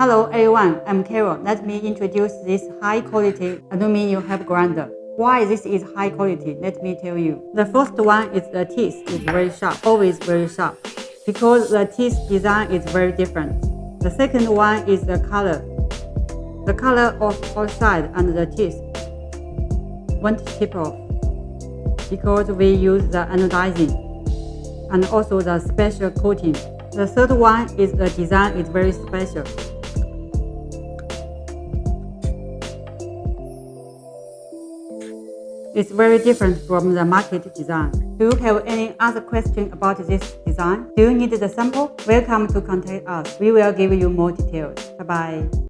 Hello everyone, I'm Carol. Let me introduce this high-quality aluminum help grinder. Why this is high quality? Let me tell you. The first one is the teeth is very sharp, always very sharp, because the teeth design is very different. The second one is the color. The color of outside and the teeth won't chip off, because we use the anodizing and also the special coating. The third one is the design is very special. It's very different from the market design. Do you have any other question about this design? Do you need the sample? Welcome to contact us. We will give you more details. Bye-bye.